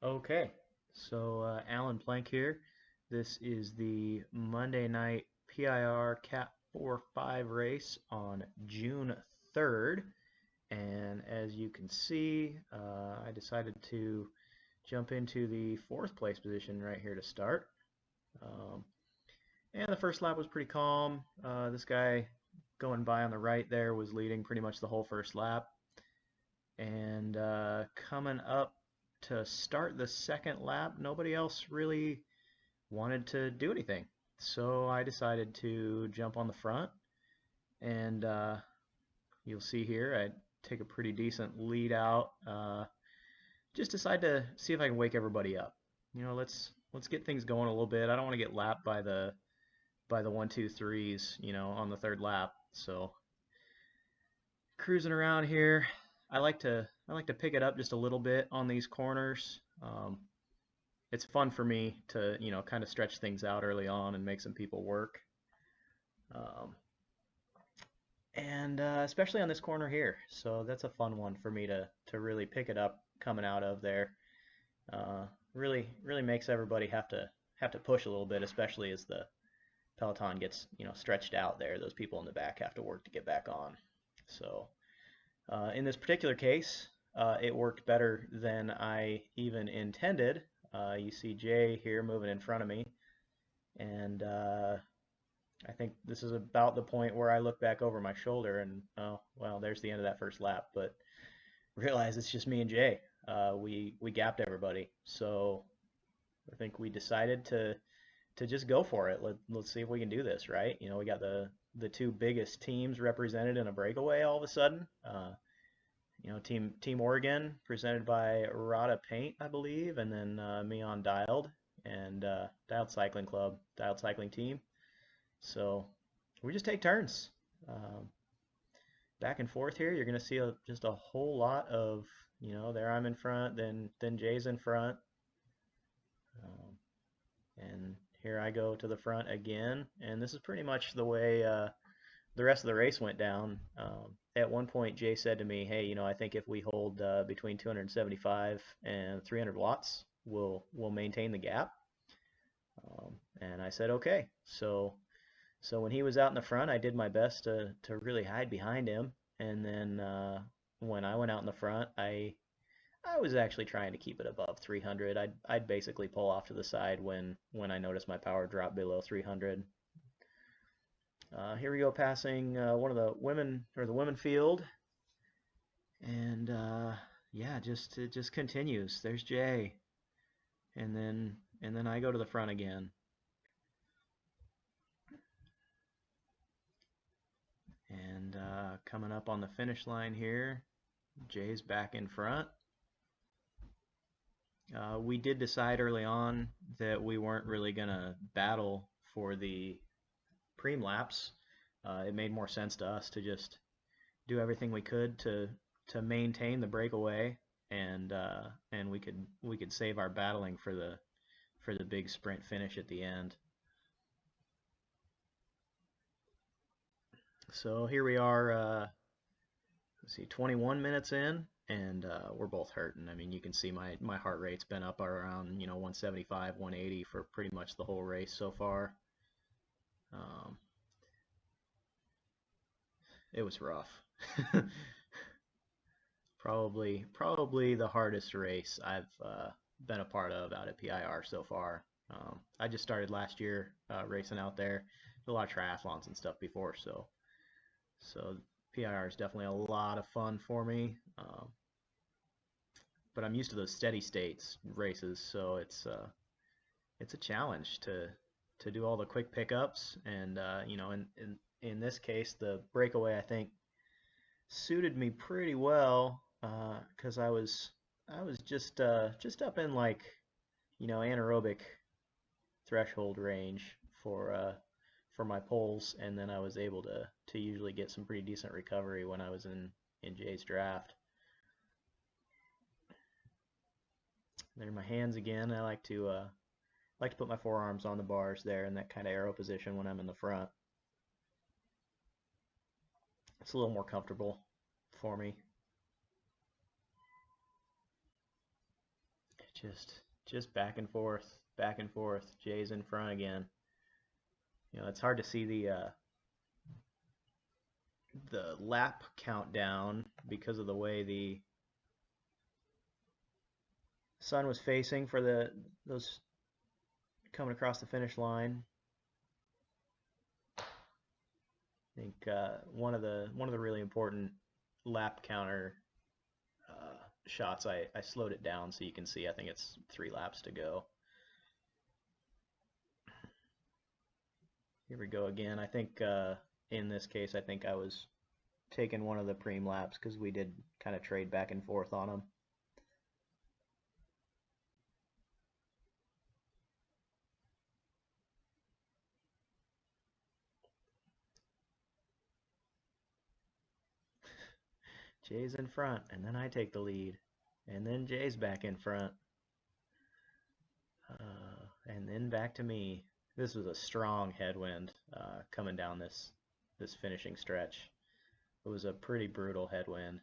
Okay, so Alan Plank here. This is the Monday night PIR Cat 4-5 race on June 3rd. And as you can see, I decided to jump into the fourth place position right here to start. Um, and the first lap was pretty calm. This guy going by on the right there was leading pretty much the whole first lap. And coming up to start the second lap, nobody else really wanted to do anything. So I decided to jump on the front, and you'll see here I take a pretty decent lead out. Just decide to see if I can wake everybody up. Let's get things going a little bit. I don't want to get lapped by the 1, 2, 3s, on the third lap. So cruising around here. I like to pick it up just a little bit on these corners. It's fun for me to kind of stretch things out early on and make some people work. Um, and especially on this corner here. So that's a fun one for me to really pick it up coming out of there. Really makes everybody have to push a little bit, especially as the peloton gets stretched out there. Those people in the back have to work to get back on. So in this particular case, it worked better than I even intended. You see Jay here moving in front of me, and I think this is about the point where I look back over my shoulder and, oh, well, there's the end of that first lap, but realize it's just me and Jay. We gapped everybody, so I think we decided to just go for it. Let's see if we can do this, right? We got the two biggest teams represented in a breakaway all of a sudden. Team Oregon presented by Rada Paint, I believe, and then me on Dialed and Dialed Cycling Club, Dialed Cycling Team. So we just take turns. Back and forth here. You're going to see just a whole lot of, there I'm in front, then Jay's in front. And here I go to the front again. And this is pretty much the way the rest of the race went down. At one point, Jay said to me, "Hey, I think if we hold between 275 and 300 watts, we'll maintain the gap." And I said, "Okay." So when he was out in the front, I did my best to really hide behind him. And then when I went out in the front, I was actually trying to keep it above 300. I'd basically pull off to the side when I noticed my power drop below 300. Here we go, passing one of the women, or the women field, and yeah, it just continues. There's Jay, and then I go to the front again, and coming up on the finish line here, Jay's back in front. We did decide early on that we weren't really gonna battle for the preem laps. It made more sense to us to just do everything we could to maintain the breakaway, and we could save our battling for the big sprint finish at the end. So here we are. Let's see, 21 minutes in, and we're both hurting. I mean, you can see my heart rate's been up around 175, 180 for pretty much the whole race so far. It was rough. Probably the hardest race I've been a part of out at PIR so far. I just started last year racing out there. Did a lot of triathlons and stuff before, so PIR is definitely a lot of fun for me. But I'm used to those steady states races, so it's a challenge to do all the quick pickups, and in this case, the breakaway I think suited me pretty well because I was just up in like anaerobic threshold range for my poles, and then I was able to usually get some pretty decent recovery when I was in Jay's draft. There are my hands again. I like to put my forearms on the bars there in that kind of arrow position when I'm in the front. It's a little more comfortable for me. Just back and forth, back and forth. Jay's in front again. You know, it's hard to see the lap countdown because of the way the sun was facing for those coming across the finish line. I think one of the really important lap counter shots, I slowed it down so you can see. I think it's 3 laps to go. Here we go again. I think in this case, I think I was taking one of the preem laps because we did kind of trade back and forth on them. Jay's in front, and then I take the lead, and then Jay's back in front, and then back to me. This was a strong headwind coming down this finishing stretch. It was a pretty brutal headwind,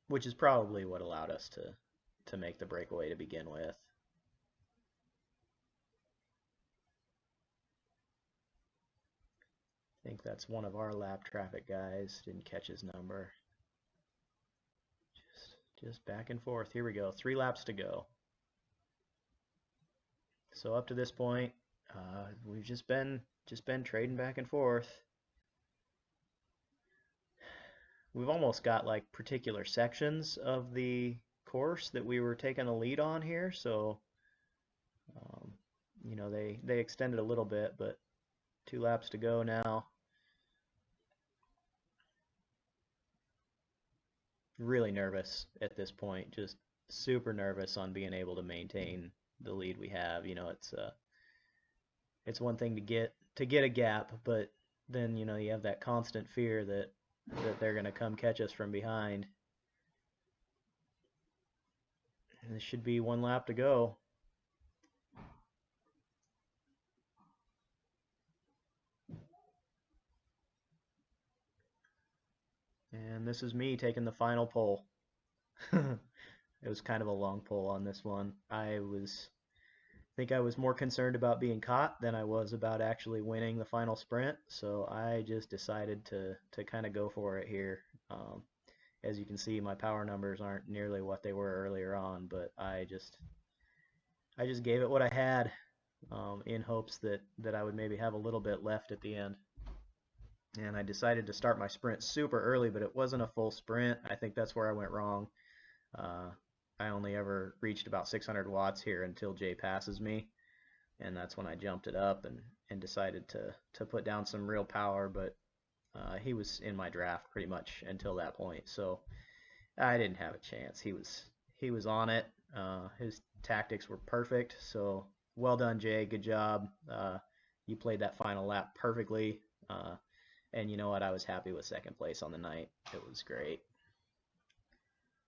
which is probably what allowed us to make the breakaway to begin with. I think that's one of our lap traffic guys. Didn't catch his number. Just back and forth. Here we go. 3 laps to go. So up to this point, we've just been trading back and forth. We've almost got like particular sections of the course that we were taking the lead on here. So, you know, they extended a little bit, but 2 laps to go now. Really nervous at this point, just super nervous on being able to maintain the lead we have. You know, it's one thing to get a gap, but then, you know, you have that constant fear that they're going to come catch us from behind. And this should be 1 lap to go. And this is me taking the final pole. It was kind of a long pole on this one. I think I was more concerned about being caught than I was about actually winning the final sprint. So I just decided to kind of go for it here. As you can see, my power numbers aren't nearly what they were earlier on, but I just gave it what I had, in hopes that I would maybe have a little bit left at the end. And I decided to start my sprint super early, but it wasn't a full sprint. I think that's where I went wrong. I only ever reached about 600 watts here until Jay passes me, and that's when I jumped it up and decided to put down some real power, but he was in my draft pretty much until that point, so I didn't have a chance. He was on it. His tactics were perfect, so well done, Jay. Good job. You played that final lap perfectly. And you know what? I was happy with second place on the night. It was great.